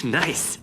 Nice.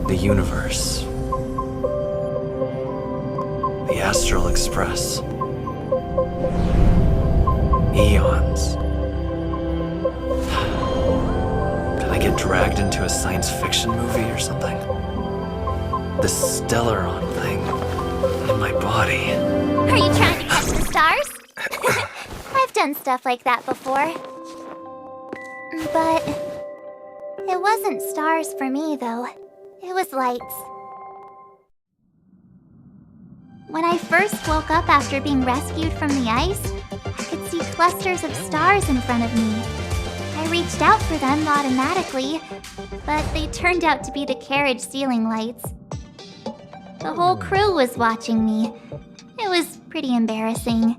The universe. The Astral Express. Eons. Did I get dragged into a science fiction movie or something? The Stellaron thing in my body. Are you trying to catch the stars? I've done stuff like that before. But it wasn't stars for me, though. It was lights. When I first woke up after being rescued from the ice, I could see clusters of stars in front of me. I reached out for them automatically, but they turned out to be the carriage ceiling lights. The whole crew was watching me. It was pretty embarrassing.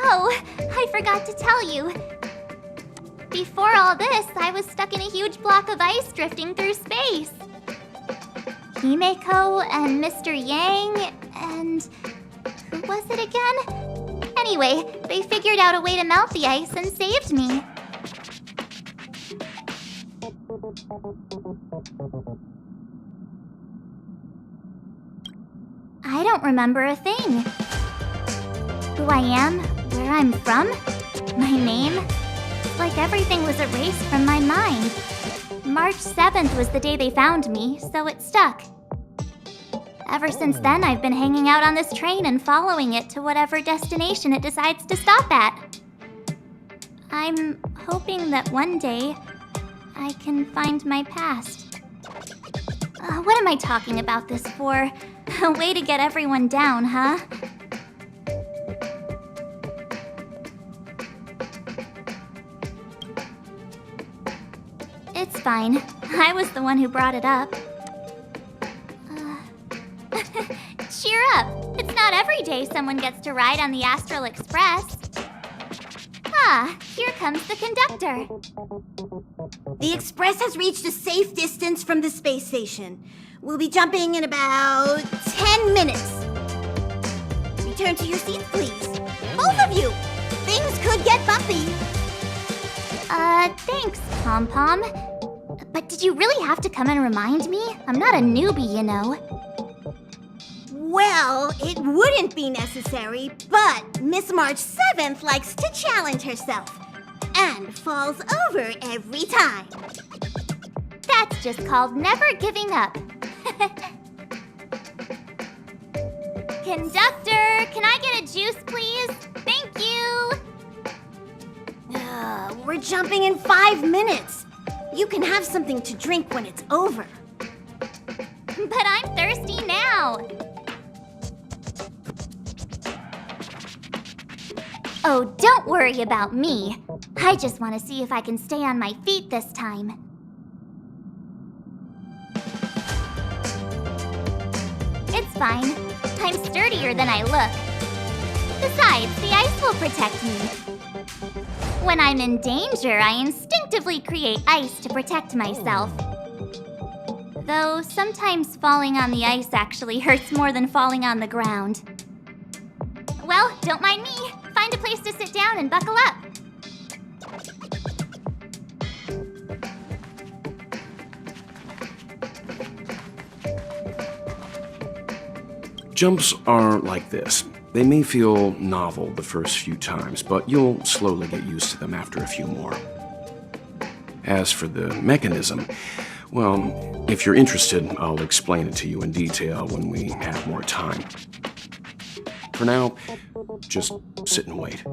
Oh, I forgot to tell you. Before all this, I was stuck in a huge block of ice drifting through space. Himeko and Mr. Yang and... who was it again? Anyway, they figured out a way to melt the ice and saved me. I don't remember a thing. Who I am, where I'm from, my name. It's like everything was erased from my mind. March 7th was the day they found me, so it stuck. Ever since then, I've been hanging out on this train and following it to whatever destination it decides to stop at. I'm hoping that one day, I can find my past. What am I talking about this for? A way to get everyone down, huh? It's fine. I was the one who brought it up. Cheer up! It's not every day someone gets to ride on the Astral Express. Ah, here comes the conductor. The Express has reached a safe distance from the space station. We'll be jumping in about 10 minutes. Return to your seats, please. Both of you! Things could get bumpy. Thanks, Pom-Pom. But did you really have to come and remind me? I'm not a newbie, you know. Well, it wouldn't be necessary, but Miss March 7th likes to challenge herself. And falls over every time. That's just called never giving up. Conductor, can I get a juice, please? Thank you! We're jumping in 5 minutes. You can have something to drink when it's over. But I'm thirsty now. Oh, don't worry about me. I just want to see if I can stay on my feet this time. It's fine. I'm sturdier than I look. Besides, the ice will protect me. When I'm in danger, I instinctively create ice to protect myself. Though sometimes falling on the ice actually hurts more than falling on the ground. Well, don't mind me. Find a place to sit down and buckle up. Jumps are like this. They may feel novel the first few times, but you'll slowly get used to them after a few more. As for the mechanism, well, if you're interested, I'll explain it to you in detail when we have more time. For now, just sit and wait.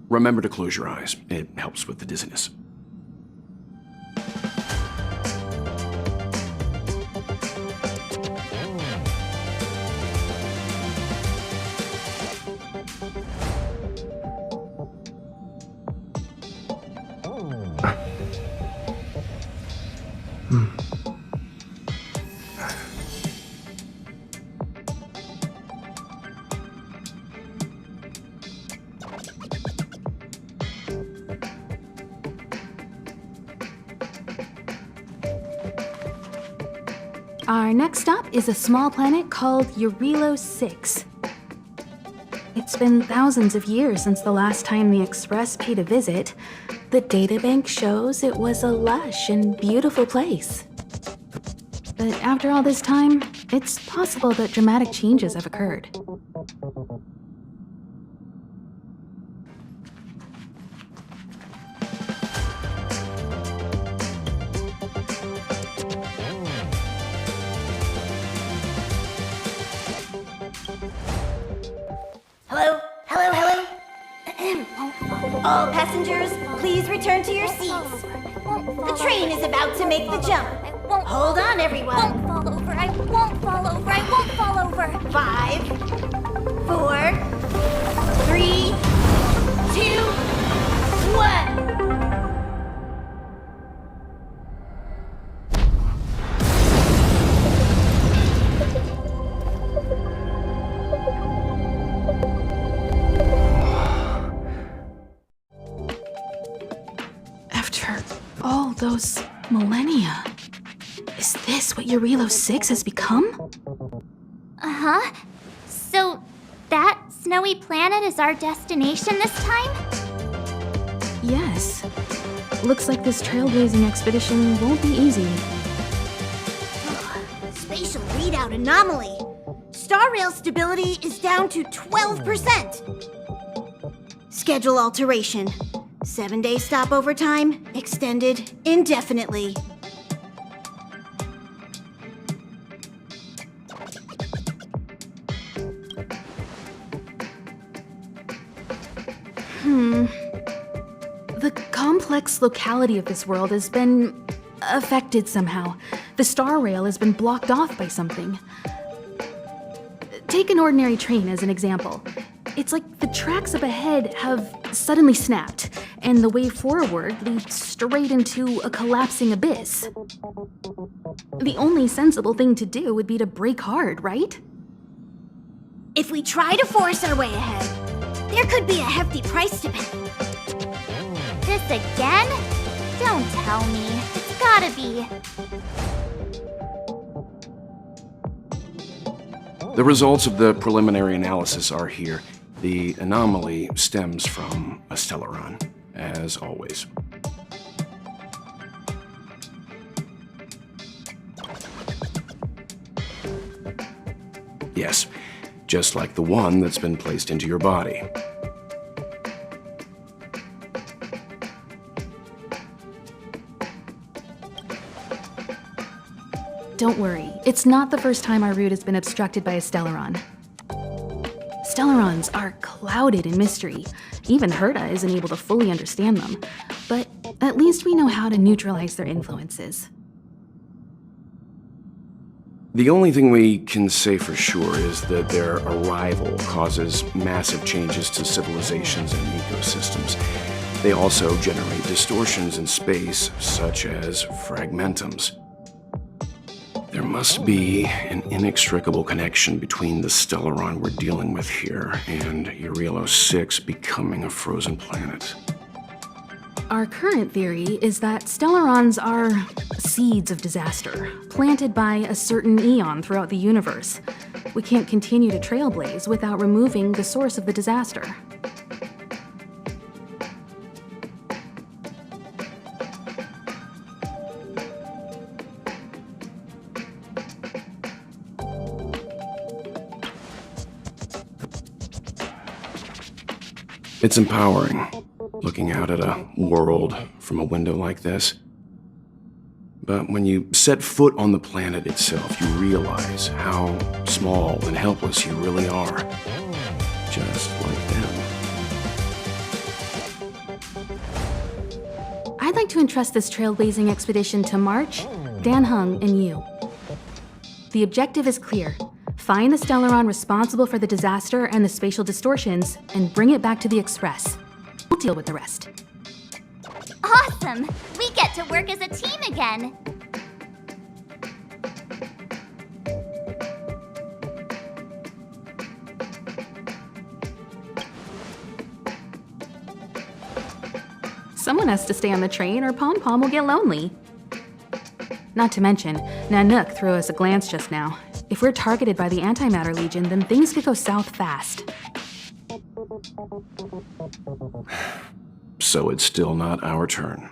Remember to close your eyes. It helps with the dizziness. Our next stop is a small planet called Eurylos 6. It's been thousands of years since the last time the Express paid a visit. The databank shows it was a lush and beautiful place. But after all this time, it's possible that dramatic changes have occurred. Hello? Hello, hello? All passengers, please return to your seats. The train is about to make the jump. Hold on, everyone. I won't fall over. I won't fall over. I won't fall over. 5, 4, 3, 2, 1. After all those millennia, is this what Eurylos 6 has become? Uh-huh. So, that snowy planet is our destination this time? Yes. Looks like this trailblazing expedition won't be easy. Spatial readout anomaly. Star rail stability is down to 12%. Schedule alteration. 7-day stopover time extended indefinitely. The complex locality of this world has been affected somehow. The star rail has been blocked off by something. Take an ordinary train as an example. It's like the tracks up ahead have suddenly snapped, and the way forward leads straight into a collapsing abyss. The only sensible thing to do would be to brake hard, right? If we try to force our way ahead, there could be a hefty price to pay. This again? Don't tell me. It's gotta be. The results of the preliminary analysis are here. The anomaly stems from a Stellaron, as always. Yes, just like the one that's been placed into your body. Don't worry, it's not the first time our route has been obstructed by a Stellaron. Stellarons are clouded in mystery. Even Herta isn't able to fully understand them. But at least we know how to neutralize their influences. The only thing we can say for sure is that their arrival causes massive changes to civilizations and ecosystems. They also generate distortions in space, such as fragmentums. There must be an inextricable connection between the Stellaron we're dealing with here and Eurilo 6 becoming a frozen planet. Our current theory is that Stellarons are seeds of disaster, planted by a certain eon throughout the universe. We can't continue to trailblaze without removing the source of the disaster. It's empowering, looking out at a world from a window like this. But when you set foot on the planet itself, you realize how small and helpless you really are. Just like them. I'd like to entrust this trailblazing expedition to March, Dan Heng, and you. The objective is clear. Find the Stellaron responsible for the disaster and the spatial distortions, and bring it back to the Express. We'll deal with the rest. Awesome! We get to work as a team again! Someone has to stay on the train or Pom Pom will get lonely. Not to mention, Nanook threw us a glance just now. If we're targeted by the Antimatter Legion, then things could go south fast. So it's still not our turn.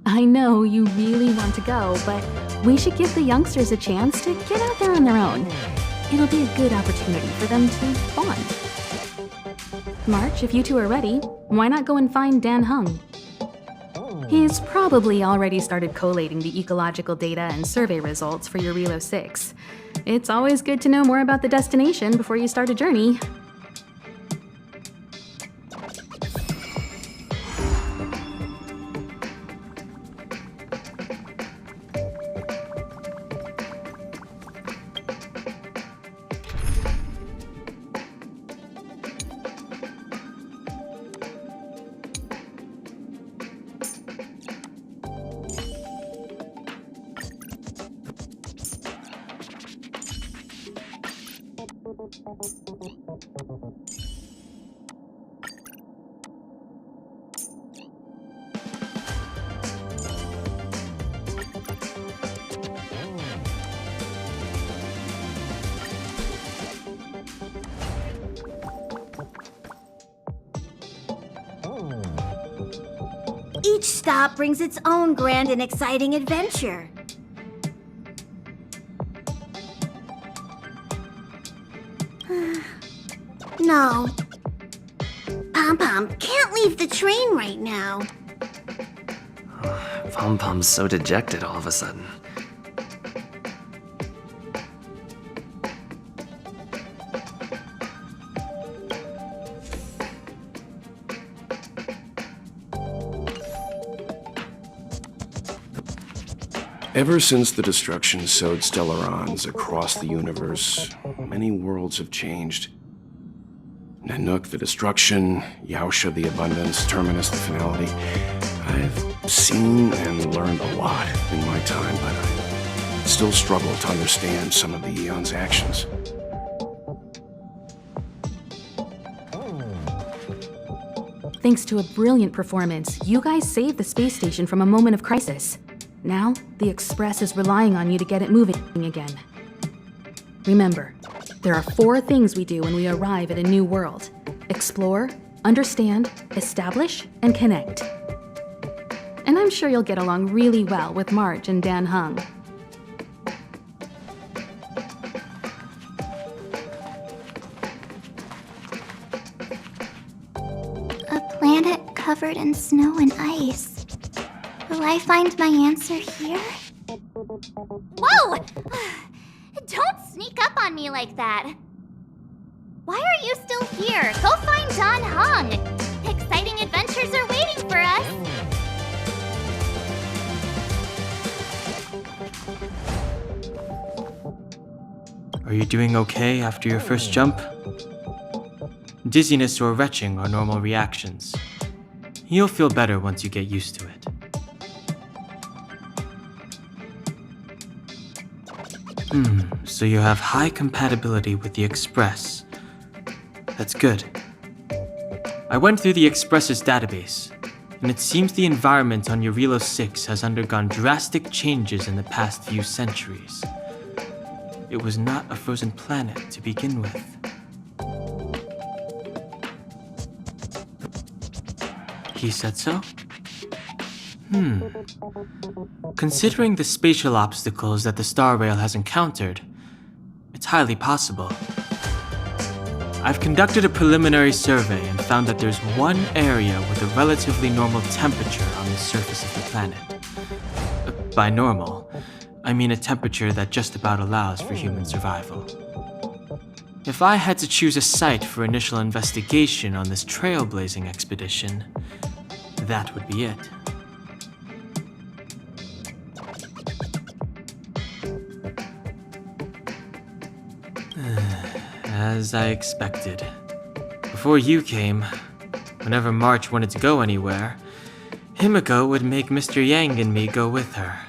I know you really want to go, but we should give the youngsters a chance to get out there on their own. It'll be a good opportunity for them to bond. March, if you two are ready, why not go and find Dan Heng? He's probably already started collating the ecological data and survey results for Eurilo 6. It's always good to know more about the destination before you start a journey. Each stop brings its own grand and exciting adventure. No. Pom Pom can't leave the train right now. Pom Pom's so dejected all of a sudden. Ever since the destruction sowed Stellarons across the universe, many worlds have changed. Nanook, the destruction, Yaosha, the abundance, Terminus, the finality. I've seen and learned a lot in my time, but I still struggle to understand some of the Eon's actions. Thanks to a brilliant performance, you guys saved the space station from a moment of crisis. Now, the Express is relying on you to get it moving again. Remember, there are 4 things we do when we arrive at a new world: explore, understand, establish, and connect. And I'm sure you'll get along really well with March and Dan Heng. A planet covered in snow and ice. Will I find my answer here? Whoa! Don't sneak up on me like that. Why are you still here? Go find Dan Heng. Exciting adventures are waiting for us. Are you doing okay after your first jump? Dizziness or retching are normal reactions. You'll feel better once you get used to it. So you have high compatibility with the Express. That's good. I went through the Express's database, and it seems the environment on Eurilo 6 has undergone drastic changes in the past few centuries. It was not a frozen planet to begin with. He said so? Considering the spatial obstacles that the Star Rail has encountered, it's highly possible. I've conducted a preliminary survey and found that there's one area with a relatively normal temperature on the surface of the planet. By normal, I mean a temperature that just about allows for human survival. If I had to choose a site for initial investigation on this trailblazing expedition, that would be it. As I expected. Before you came, whenever March wanted to go anywhere, Himiko would make Mr. Yang and me go with her.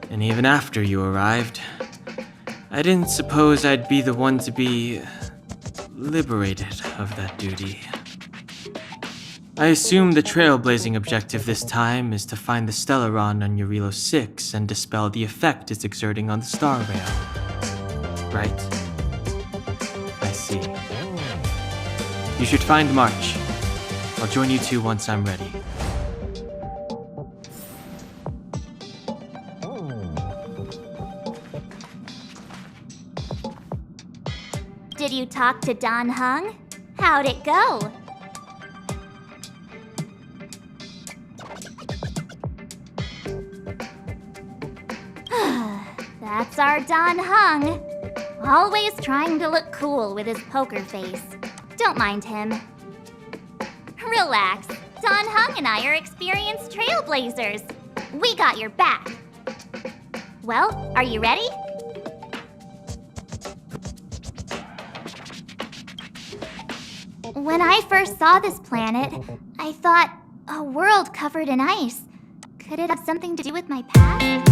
And even after you arrived, I didn't suppose I'd be the one to be liberated of that duty. I assume the trailblazing objective this time is to find the Stellaron on Eurilo 6 and dispel the effect it's exerting on the Star Rail. Right? I see. You should find March. I'll join you two once I'm ready. Did you talk to Dan Heng? How'd it go? That's our Dan Heng. Always trying to look cool with his poker face. Don't mind him. Relax. Dan Heng and I are experienced trailblazers. We got your back. Well, are you ready? When I first saw this planet, I thought, a world covered in ice. Could it have something to do with my past?